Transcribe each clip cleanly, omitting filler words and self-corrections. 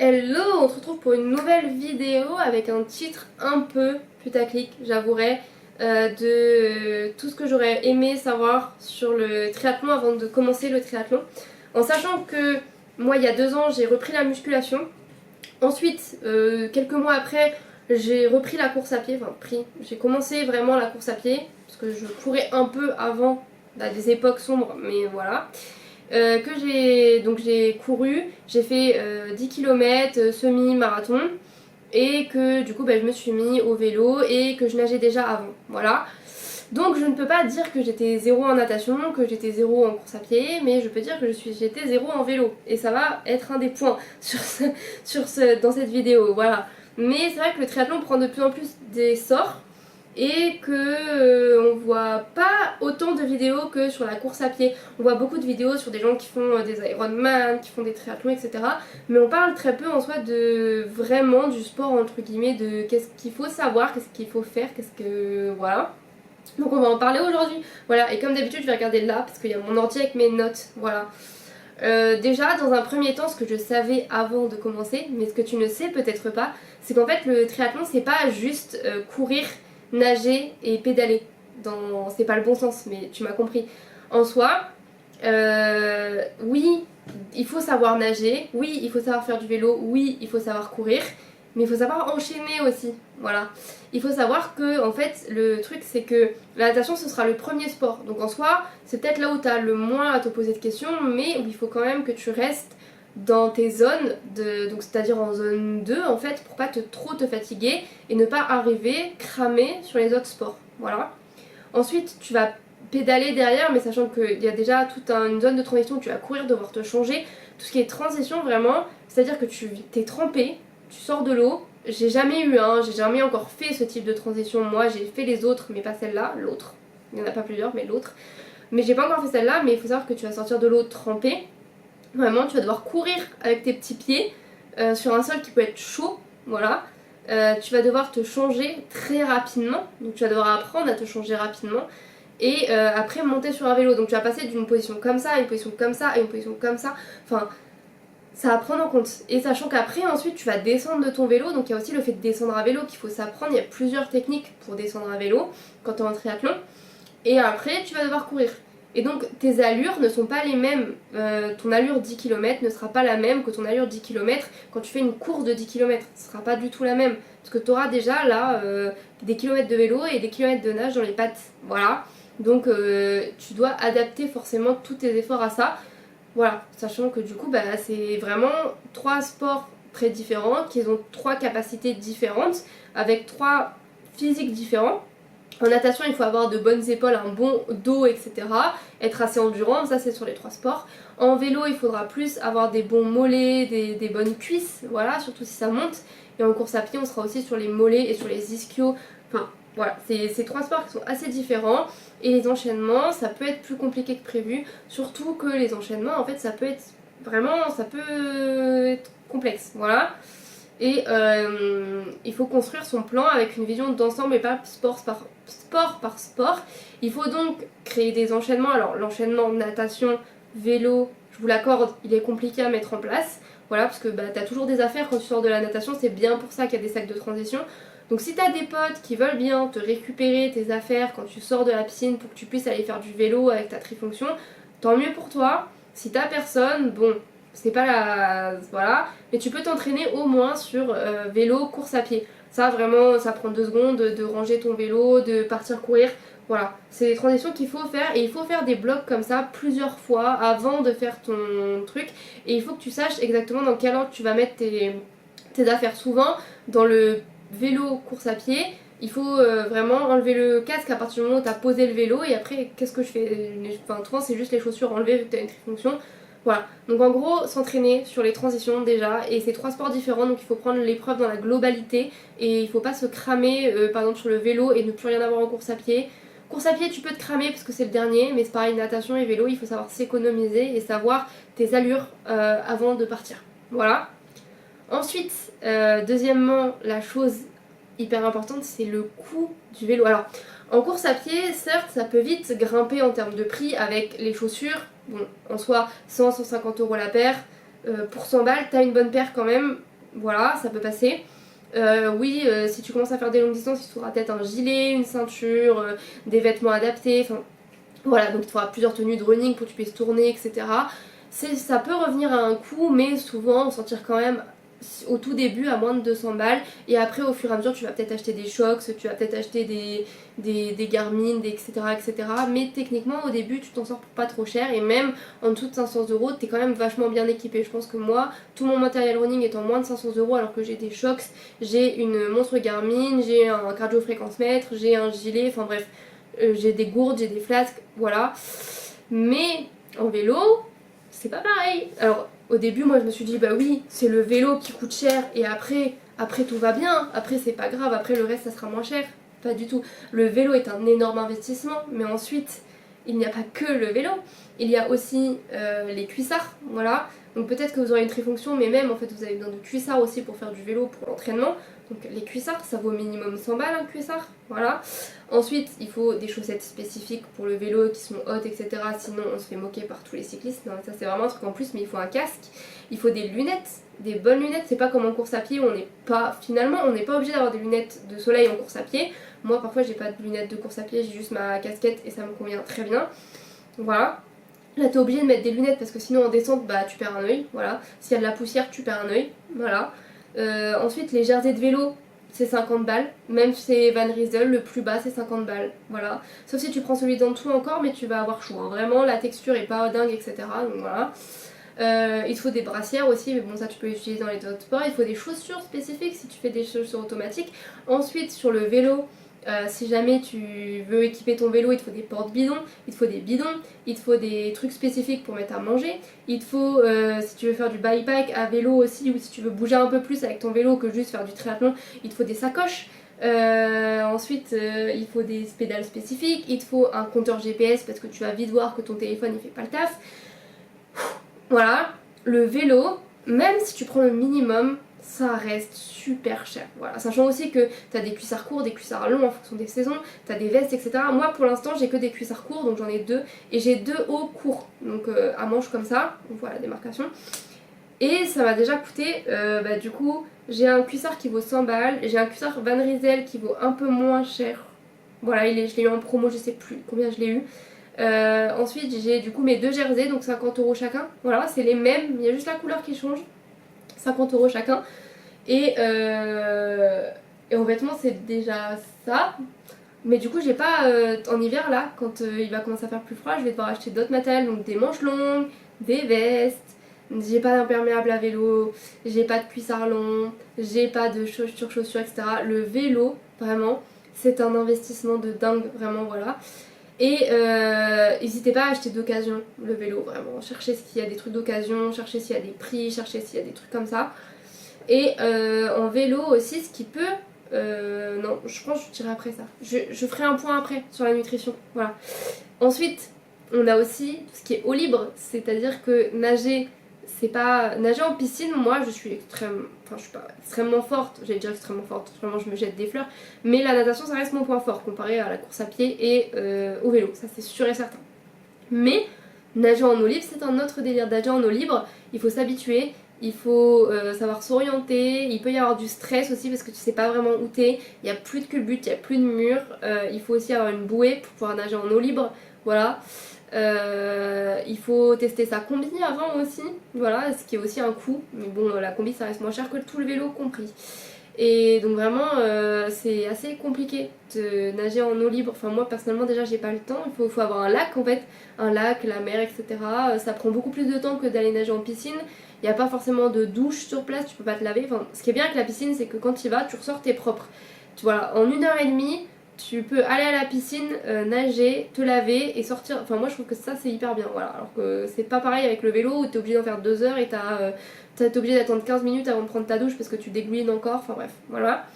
Hello, on se retrouve pour une nouvelle vidéo avec un titre un peu putaclic, j'avouerai, de tout ce que j'aurais aimé savoir sur le triathlon avant de commencer le triathlon. En sachant que moi il y a 2 ans j'ai repris la musculation, ensuite quelques mois après j'ai repris la course à pied, j'ai commencé vraiment la course à pied, parce que je courais un peu avant, à des époques sombres, mais voilà. J'ai couru, j'ai fait 10 km semi-marathon et que du coup je me suis mis au vélo et que je nageais déjà avant, voilà. Donc je ne peux pas dire que j'étais zéro en natation, que j'étais zéro en course à pied, mais je peux dire que j'étais zéro en vélo et ça va être un des points dans cette vidéo, voilà. Mais c'est vrai que le triathlon prend de plus en plus d'essor et que on voit pas autant de vidéos que sur la course à pied. On voit beaucoup de vidéos sur des gens qui font des Ironman, qui font des triathlons, etc. Mais on parle très peu en soi de vraiment du sport entre guillemets, de qu'est-ce qu'il faut savoir, qu'est-ce qu'il faut faire, voilà. Donc on va en parler aujourd'hui. Voilà, et comme d'habitude je vais regarder là parce qu'il y a mon ordi avec mes notes, voilà. Déjà, dans un premier temps, ce que je savais avant de commencer, mais ce que tu ne sais peut-être pas, c'est qu'en fait le triathlon c'est pas juste courir, nager et pédaler. C'est pas le bon sens, mais tu m'as compris. En soi, oui, il faut savoir nager, oui, il faut savoir faire du vélo, oui, il faut savoir courir, mais il faut savoir enchaîner aussi. Voilà. Il faut savoir que, en fait, le truc c'est que la natation ce sera le premier sport. Donc en soi, c'est peut-être là où tu as le moins à te poser de questions, mais où il faut quand même que tu restes dans tes zones, donc c'est-à-dire en zone 2 en fait, pour pas trop te fatiguer et ne pas arriver cramé sur les autres sports. Voilà. Ensuite, tu vas pédaler derrière, mais sachant qu'il y a déjà toute une zone de transition où tu vas courir, devoir te changer. Tout ce qui est transition vraiment, c'est-à-dire que tu t'es trempé, tu sors de l'eau. J'ai jamais encore fait ce type de transition. Moi, j'ai fait les autres, mais pas celle-là, l'autre. Il n'y en a pas plusieurs, mais l'autre. Mais j'ai pas encore fait celle-là, mais il faut savoir que tu vas sortir de l'eau trempée. Vraiment, tu vas devoir courir avec tes petits pieds sur un sol qui peut être chaud, voilà. Tu vas devoir te changer très rapidement, donc tu vas devoir apprendre à te changer rapidement. Et après monter sur un vélo, donc tu vas passer d'une position comme ça à une position comme ça à une position comme ça. Enfin, ça à prendre en compte. Et sachant qu'après, ensuite, tu vas descendre de ton vélo. Donc il y a aussi le fait de descendre à vélo qu'il faut s'apprendre. Il y a plusieurs techniques pour descendre à vélo quand tu es en triathlon. Et après, tu vas devoir courir. Et donc tes allures ne sont pas les mêmes. Ton allure 10 km ne sera pas la même que ton allure 10 km quand tu fais une course de 10 km. Ce sera pas du tout la même. Parce que tu auras déjà là des kilomètres de vélo et des kilomètres de nage dans les pattes. Voilà. Donc tu dois adapter forcément tous tes efforts à ça. Voilà, sachant que du coup c'est vraiment 3 sports très différents, qui ont 3 capacités différentes, avec 3 physiques différents. En natation, il faut avoir de bonnes épaules, un bon dos, etc. Être assez endurant, ça c'est sur les 3 sports. En vélo, il faudra plus avoir des bons mollets, des bonnes cuisses, voilà, surtout si ça monte. Et en course à pied, on sera aussi sur les mollets et sur les ischios. Enfin, voilà, c'est 3 sports qui sont assez différents. Et les enchaînements, ça peut être plus compliqué que prévu. Surtout que les enchaînements, en fait, ça peut être complexe, voilà. Et il faut construire son plan avec une vision d'ensemble et pas sport par sport. Il faut donc créer des enchaînements. Alors l'enchaînement natation, vélo, je vous l'accorde, il est compliqué à mettre en place. Voilà, parce que t'as toujours des affaires quand tu sors de la natation, c'est bien pour ça qu'il y a des sacs de transition. Donc si t'as des potes qui veulent bien te récupérer tes affaires quand tu sors de la piscine pour que tu puisses aller faire du vélo avec ta trifonction, tant mieux pour toi. Si t'as personne, bon, c'est pas voilà, mais tu peux t'entraîner au moins sur vélo, course à pied. Ça vraiment, ça prend 2 secondes de ranger ton vélo, de partir courir. Voilà, c'est des transitions qu'il faut faire et il faut faire des blocs comme ça plusieurs fois avant de faire ton truc. Et il faut que tu saches exactement dans quel ordre tu vas mettre tes affaires. Souvent, dans le vélo, course à pied, il faut vraiment enlever le casque à partir du moment où tu as posé le vélo et après, qu'est-ce que je fais? Enfin, souvent, c'est juste les chaussures enlevées vu que tu as une trifonction. Voilà, donc en gros s'entraîner sur les transitions déjà, et c'est 3 sports différents donc il faut prendre l'épreuve dans la globalité et il faut pas se cramer par exemple sur le vélo et ne plus rien avoir en course à pied. Course à pied tu peux te cramer parce que c'est le dernier, mais c'est pareil, natation et vélo, il faut savoir s'économiser et savoir tes allures avant de partir. Voilà. Ensuite, deuxièmement, la chose hyper importante c'est le coût du vélo. Alors en course à pied, certes, ça peut vite grimper en termes de prix avec les chaussures. Bon, en soi, 100-150 € la paire. Pour 100 balles, t'as une bonne paire quand même. voilà, ça peut passer. Oui, si tu commences à faire des longues distances, il te faudra peut-être un gilet, une ceinture, des vêtements adaptés, enfin voilà, donc il te faudra plusieurs tenues de running pour que tu puisses tourner, etc. Ça peut revenir à un coût, mais souvent on s'en tire quand même au tout début à moins de 200 balles. Et après, au fur et à mesure, tu vas peut-être acheter des Shox, tu vas peut-être acheter des Garmin, etc., etc. Mais techniquement, au début, tu t'en sors pour pas trop cher. Et même en dessous de 500 €, t'es quand même vachement bien équipé. Je pense que moi, tout mon matériel running est en moins de 500 € alors que j'ai des Shox, j'ai une montre Garmin, j'ai un cardio-fréquence-mètre, j'ai un gilet, enfin bref. J'ai des gourdes, j'ai des flasques, voilà. Mais en vélo, c'est pas pareil. Alors au début, moi je me suis dit, bah oui, c'est le vélo qui coûte cher et après tout va bien. Après c'est pas grave, après le reste ça sera moins cher. Pas du tout. Le vélo est un énorme investissement, mais ensuite, il n'y a pas que le vélo. Il y a aussi les cuissards, voilà. Donc peut-être que vous aurez une trifonction, mais même en fait vous avez besoin de cuissards aussi pour faire du vélo, pour l'entraînement. Donc les cuissards, ça vaut au minimum 100 balles un cuissard, voilà. Ensuite, il faut des chaussettes spécifiques pour le vélo qui sont hautes, etc. Sinon, on se fait moquer par tous les cyclistes. Non, ça c'est vraiment un truc en plus, mais il faut un casque. Il faut des lunettes, des bonnes lunettes. C'est pas comme en course à pied où on n'est pas, finalement, on n'est pas obligé d'avoir des lunettes de soleil en course à pied. Moi, parfois, j'ai pas de lunettes de course à pied, j'ai juste ma casquette et ça me convient très bien. Voilà. Là, t'es obligé de mettre des lunettes parce que sinon en descente, bah tu perds un œil. Voilà. S'il y a de la poussière, tu perds un œil. Voilà. Ensuite, les jerseys de vélo, c'est 50 balles. Même si c'est Van Rysel, le plus bas, c'est 50 balles. Voilà. Sauf si tu prends celui d'en dessous encore, mais tu vas avoir chaud. Hein. Vraiment, la texture est pas dingue, etc. Donc voilà. Il te faut des brassières aussi, mais bon, ça tu peux utiliser dans les autres sports. Il faut des chaussures spécifiques si tu fais des chaussures automatiques. Ensuite, sur le vélo, si jamais tu veux équiper ton vélo, il te faut des porte-bidons, il te faut des bidons, il te faut des trucs spécifiques pour mettre à manger, il te faut, si tu veux faire du bike à vélo aussi, ou si tu veux bouger un peu plus avec ton vélo que juste faire du triathlon, il te faut des sacoches. Ensuite, il faut des pédales spécifiques, il te faut un compteur GPS parce que tu vas vite voir que ton téléphone il fait pas le taf. Voilà, le vélo, même si tu prends le minimum, ça reste super cher. Voilà, sachant aussi que t'as des cuissards courts, des cuissards longs en fonction des saisons, t'as des vestes, etc. Moi pour l'instant j'ai que des cuissards courts, donc j'en ai deux, et j'ai deux hauts courts, donc à manches comme ça, donc voilà, démarcation. Et ça m'a déjà coûté, du coup, j'ai un cuissard qui vaut 100 balles, j'ai un cuissard Van Rysel qui vaut un peu moins cher. Voilà, je l'ai eu en promo, je sais plus combien je l'ai eu. Ensuite j'ai du coup mes deux jerseys, donc 50 € chacun. Voilà, c'est les mêmes, il y a juste la couleur qui change. 50 € chacun. Et en vêtements c'est déjà ça. Mais du coup j'ai pas en hiver là, quand il va commencer à faire plus froid, je vais devoir acheter d'autres matériels, donc des manches longues, des vestes. J'ai pas d'imperméable à vélo, j'ai pas de cuissard long, j'ai pas de chaussures, etc. Le vélo, vraiment, c'est un investissement de dingue, vraiment, voilà. Et n'hésitez pas à acheter d'occasion le vélo, vraiment. Cherchez s'il y a des trucs d'occasion, cherchez s'il y a des prix, cherchez s'il y a des trucs comme ça. Et en vélo aussi, ce qui peut... non, je pense que je dirai après ça. Je ferai un point après sur la nutrition. Voilà. Ensuite, on a aussi tout ce qui est eau libre, c'est-à-dire que nager, c'est pas... Nager en piscine, moi je suis je suis pas extrêmement forte, j'allais dire extrêmement forte, vraiment je me jette des fleurs, mais la natation ça reste mon point fort comparé à la course à pied et au vélo, ça c'est sûr et certain. Mais nager en eau libre c'est un autre délire. Nager en eau libre, il faut s'habituer, il faut savoir s'orienter, il peut y avoir du stress aussi parce que tu sais pas vraiment où t'es, il y a plus de culbute, il y a plus de mur, il faut aussi avoir une bouée pour pouvoir nager en eau libre, voilà. Il faut tester sa combi avant aussi, voilà, ce qui est aussi un coût, mais bon la combi ça reste moins cher que tout le vélo compris. Et donc vraiment c'est assez compliqué de nager en eau libre, enfin moi personnellement déjà j'ai pas le temps, il faut avoir un lac en fait, un lac, la mer, etc. Ça prend beaucoup plus de temps que d'aller nager en piscine, il n'y a pas forcément de douche sur place, tu peux pas te laver, enfin ce qui est bien avec la piscine c'est que quand tu y vas tu ressors t'es propre, voilà, en 1 h 30 tu peux aller à la piscine, nager, te laver et sortir. Enfin, moi je trouve que ça c'est hyper bien. Voilà. Alors que c'est pas pareil avec le vélo où t'es obligé d'en faire 2 heures et t'es obligé d'attendre 15 minutes avant de prendre ta douche parce que tu dégoulines encore. Enfin bref, voilà.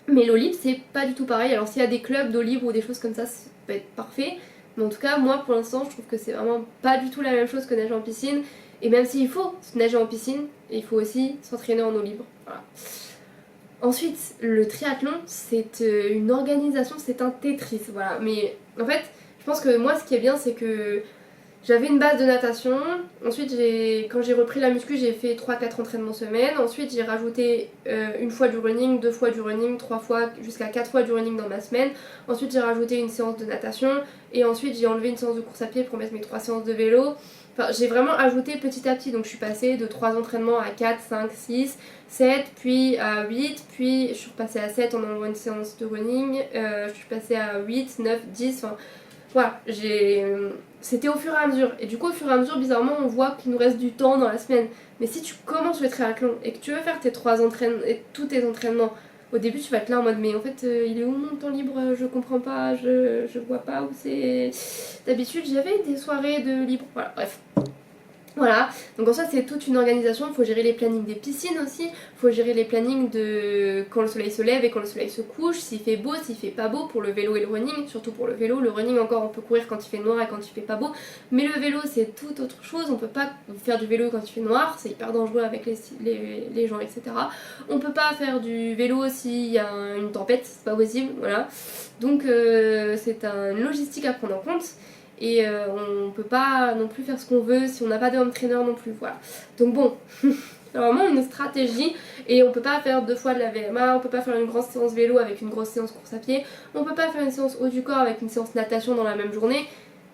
Mais l'eau libre c'est pas du tout pareil. Alors s'il y a des clubs d'eau libre ou des choses comme ça peut être parfait. Mais en tout cas, moi pour l'instant je trouve que c'est vraiment pas du tout la même chose que nager en piscine. Et même s'il faut nager en piscine, il faut aussi s'entraîner en eau libre. Voilà. Ensuite, le triathlon, c'est une organisation, c'est un Tetris, voilà. Mais en fait, je pense que moi, ce qui est bien, c'est que j'avais une base de natation. Ensuite, quand j'ai repris la muscu, j'ai fait 3-4 entraînements semaine. Ensuite, j'ai rajouté une fois du running, 2 fois du running, 3 fois, jusqu'à 4 fois du running dans ma semaine. Ensuite, j'ai rajouté une séance de natation. Et ensuite, j'ai enlevé une séance de course à pied pour mettre mes 3 séances de vélo. Enfin, j'ai vraiment ajouté petit à petit. Donc, je suis passée de 3 entraînements à 4, 5, 6, 7, puis à 8. Puis, je suis repassée à 7 en enlevant une séance de running. Je suis passée à 8, 9, 10. Enfin, voilà, c'était au fur et à mesure. Et du coup, au fur et à mesure, bizarrement, on voit qu'il nous reste du temps dans la semaine. Mais si tu commences le triathlon et que tu veux faire tes 3 entraînements et tous tes entraînements, au début, tu vas être là en mode mais en fait, il est où mon temps libre? Je comprends pas, je vois pas où c'est. D'habitude, j'avais des soirées de libre. Voilà, bref. Voilà, donc en soi c'est toute une organisation, il faut gérer les plannings des piscines aussi, il faut gérer les plannings de quand le soleil se lève et quand le soleil se couche, s'il fait beau, s'il fait pas beau, pour le vélo et le running, surtout pour le vélo. Le running encore on peut courir quand il fait noir et quand il fait pas beau, mais le vélo c'est tout autre chose, on peut pas faire du vélo quand il fait noir, c'est hyper dangereux avec les gens, etc. On peut pas faire du vélo s'il y a une tempête, c'est pas possible, voilà. Donc c'est une logistique à prendre en compte. Et on peut pas non plus faire ce qu'on veut si on n'a pas de home trainer non plus, voilà. Donc bon, c'est vraiment une stratégie et on peut pas faire 2 fois de la VMA, on peut pas faire une grosse séance vélo avec une grosse séance course à pied, on peut pas faire une séance haut du corps avec une séance natation dans la même journée.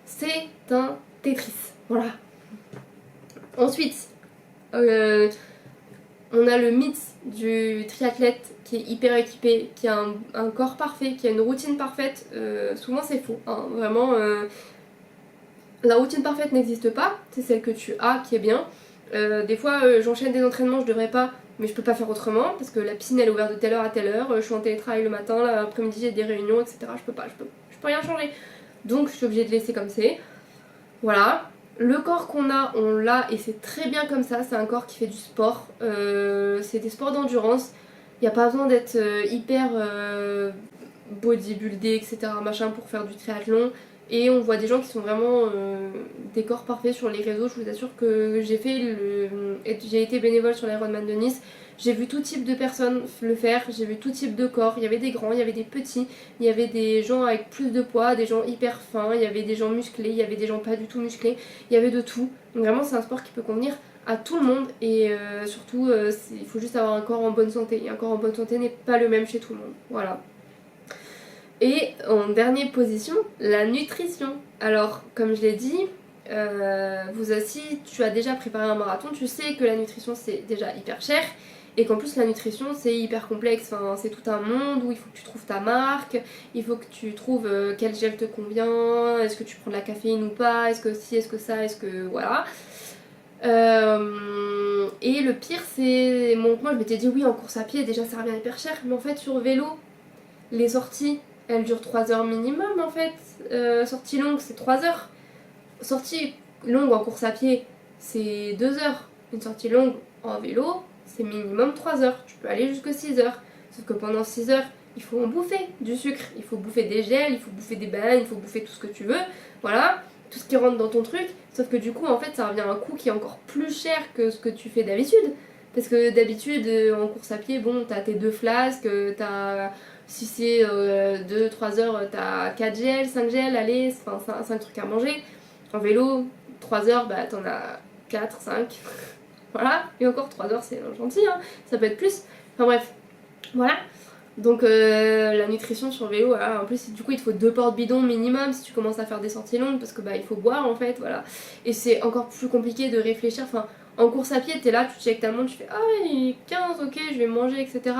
C'est un Tetris, voilà. Ensuite, on a le mythe du triathlète qui est hyper équipé, qui a un corps parfait, qui a une routine parfaite. Souvent c'est faux, hein, vraiment. La routine parfaite n'existe pas, c'est celle que tu as qui est bien. Des fois j'enchaîne des entraînements, je devrais pas, mais je peux pas faire autrement parce que la piscine elle est ouverte de telle heure à telle heure, je suis en télétravail le matin, l'après-midi j'ai des réunions, etc. Je peux rien changer. Donc je suis obligée de laisser comme c'est. Voilà. Le corps qu'on a, on l'a et c'est très bien comme ça, c'est un corps qui fait du sport, c'est des sports d'endurance. Il n'y a pas besoin d'être hyper bodybuildé, etc. machin pour faire du triathlon. Et on voit des gens qui sont vraiment des corps parfaits sur les réseaux. Je vous assure que j'ai été bénévole sur l'Ironman de Nice. J'ai vu tout type de personnes le faire, j'ai vu tout type de corps. Il y avait des grands, il y avait des petits, il y avait des gens avec plus de poids, des gens hyper fins, il y avait des gens musclés, il y avait des gens pas du tout musclés. Il y avait de tout. Donc vraiment c'est un sport qui peut convenir à tout le monde et surtout il faut juste avoir un corps en bonne santé. Et un corps en bonne santé n'est pas le même chez tout le monde. Voilà. Et en dernière position, la nutrition. Alors, comme je l'ai dit, si tu as déjà préparé un marathon, tu sais que la nutrition c'est déjà hyper cher et qu'en plus la nutrition c'est hyper complexe, enfin, c'est tout un monde où il faut que tu trouves ta marque, il faut que tu trouves quel gel te convient, est-ce que tu prends de la caféine ou pas, est-ce que si, est-ce que ça, est-ce que voilà. Et le pire c'est, moi je m'étais dit oui en course à pied déjà ça revient hyper cher, mais en fait sur vélo, les sorties elles durent 3 heures minimum en fait. Sortie longue c'est 3 heures. Sortie longue en course à pied c'est 2 heures. Une sortie longue en vélo c'est minimum 3 heures. Tu peux aller jusqu'à 6 heures. Sauf que pendant 6 heures il faut en bouffer du sucre, il faut bouffer des gels, il faut bouffer des bananes, il faut bouffer tout ce que tu veux. Voilà, tout ce qui rentre dans ton truc. Sauf que du coup en fait ça revient à un coût qui est encore plus cher que ce que tu fais d'habitude. Parce que d'habitude en course à pied, bon t'as tes 2 flasques, t'as... Si c'est 2-3 heures, t'as 4 gels, 5 gels, allez, enfin 5 trucs à manger. En vélo, 3 heures, bah t'en as 4, 5. Voilà, et encore 3 heures, c'est gentil, hein. Ça peut être plus. Enfin bref, voilà. Donc la nutrition sur vélo, voilà. En plus, du coup, il te faut 2 portes-bidons minimum si tu commences à faire des sorties longues parce que bah il faut boire en fait, voilà. Et c'est encore plus compliqué de réfléchir. Enfin, en course à pied, t'es là, tu checkes ta montre, tu fais ah, il est 15, ok, je vais manger, etc.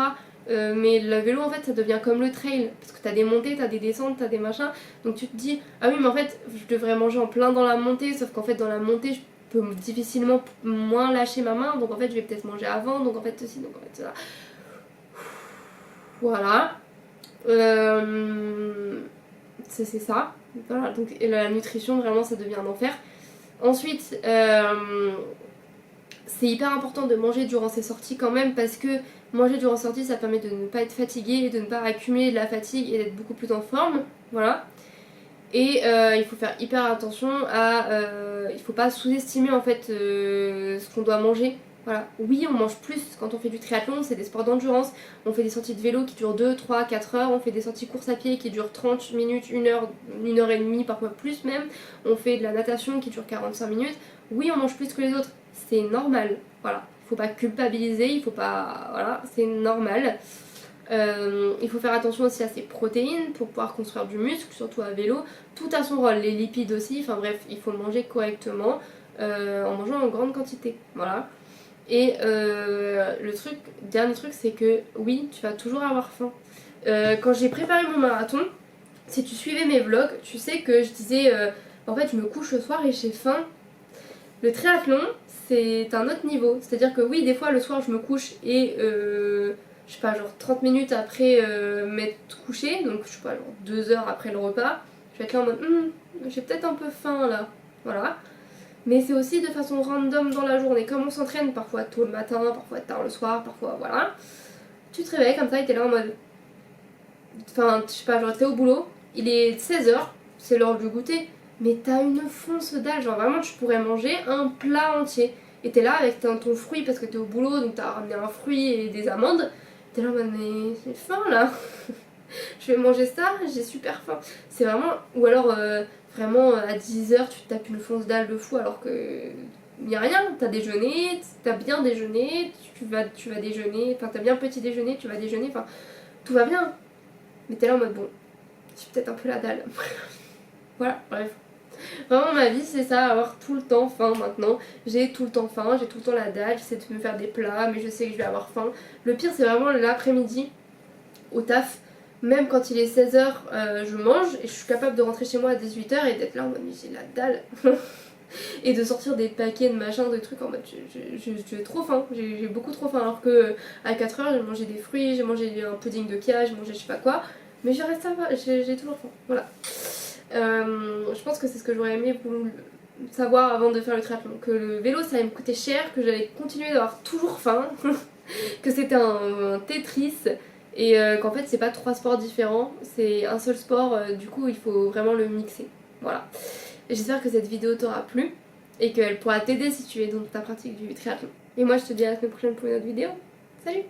Mais le vélo en fait ça devient comme le trail parce que t'as des montées, t'as des descentes, t'as des machins, donc tu te dis ah oui mais en fait je devrais manger en plein dans la montée, sauf qu'en fait dans la montée je peux difficilement moins lâcher ma main, donc en fait je vais peut-être manger avant, donc en fait ceci, donc en fait cela. Voilà. C'est ça. Voilà, donc et la nutrition vraiment ça devient un enfer. Ensuite c'est hyper important de manger durant ces sorties quand même parce que manger durant ces sorties ça permet de ne pas être fatigué, de ne pas accumuler de la fatigue et d'être beaucoup plus en forme, voilà. Et il faut faire hyper attention à... il faut pas sous-estimer en fait ce qu'on doit manger Voilà, oui on mange plus quand on fait du triathlon, c'est des sports d'endurance, on fait des sorties de vélo qui durent 2, 3, 4 heures, on fait des sorties course à pied qui durent 30 minutes, 1 heure et demie, parfois plus même, on fait de la natation qui dure 45 minutes, oui on mange plus que les autres, c'est normal, voilà, il faut pas culpabiliser, il faut pas, voilà, c'est normal. Il faut faire attention aussi à ses protéines pour pouvoir construire du muscle, surtout à vélo, tout a son rôle, les lipides aussi, enfin bref, il faut manger correctement en mangeant en grande quantité, voilà. Et dernier truc, c'est que oui, tu vas toujours avoir faim. Quand j'ai préparé mon marathon, si tu suivais mes vlogs, tu sais que je disais en fait, je me couche le soir et j'ai faim. Le triathlon, c'est un autre niveau. C'est-à-dire que oui, des fois, le soir, je me couche et je sais pas, genre 30 minutes après m'être couché, donc je sais pas, genre 2 heures après le repas, je vais être là en mode j'ai peut-être un peu faim là. Voilà. Mais c'est aussi de façon random dans la journée. Comme on s'entraîne parfois tôt le matin, parfois tard le soir, parfois voilà. Tu te réveilles comme ça et t'es là en mode. Enfin, je sais pas, genre t'es au boulot, il est 16 h, c'est l'heure du goûter, mais t'as une fonce dalle. Genre vraiment, tu pourrais manger un plat entier. Et t'es là avec ton fruit parce que t'es au boulot, donc t'as ramené un fruit et des amandes. T'es là en mode, mais j'ai faim là. Je vais manger ça, j'ai super faim. C'est vraiment. Ou alors. Vraiment à 10 h tu te tapes une fonce dalle de fou alors que il n'y a rien, t'as déjeuné, t'as bien déjeuné, tu vas déjeuner, enfin t'as bien petit déjeuner, tu vas déjeuner, enfin tout va bien. Mais t'es là en mode bon, j'ai peut-être un peu la dalle. Voilà, bref. Vraiment ma vie c'est ça, avoir tout le temps faim maintenant. J'ai tout le temps faim, j'ai tout le temps la dalle, j'essaie de me faire des plats mais je sais que je vais avoir faim. Le pire c'est vraiment l'après-midi au taf. Même quand il est 16 h, je mange et je suis capable de rentrer chez moi à 18 h et d'être là en mode mais j'ai la dalle. Et de sortir des paquets de machins, de trucs en mode j'ai trop faim, j'ai beaucoup trop faim. Alors que à 4 h j'ai mangé des fruits, j'ai mangé un pudding de kia, j'ai mangé je sais pas quoi. Mais je reste ça va, j'ai toujours faim. Voilà. Je pense que c'est ce que j'aurais aimé pour savoir avant de faire le triathlon. Que le vélo ça allait me coûter cher, que j'allais continuer d'avoir toujours faim, que c'était un Tetris. Et qu'en fait c'est pas 3 sports différents, c'est un seul sport, du coup il faut vraiment le mixer. Voilà. J'espère que cette vidéo t'aura plu et qu'elle pourra t'aider si tu es dans ta pratique du triathlon. Et moi je te dis à la semaine prochaine pour une autre vidéo. Salut!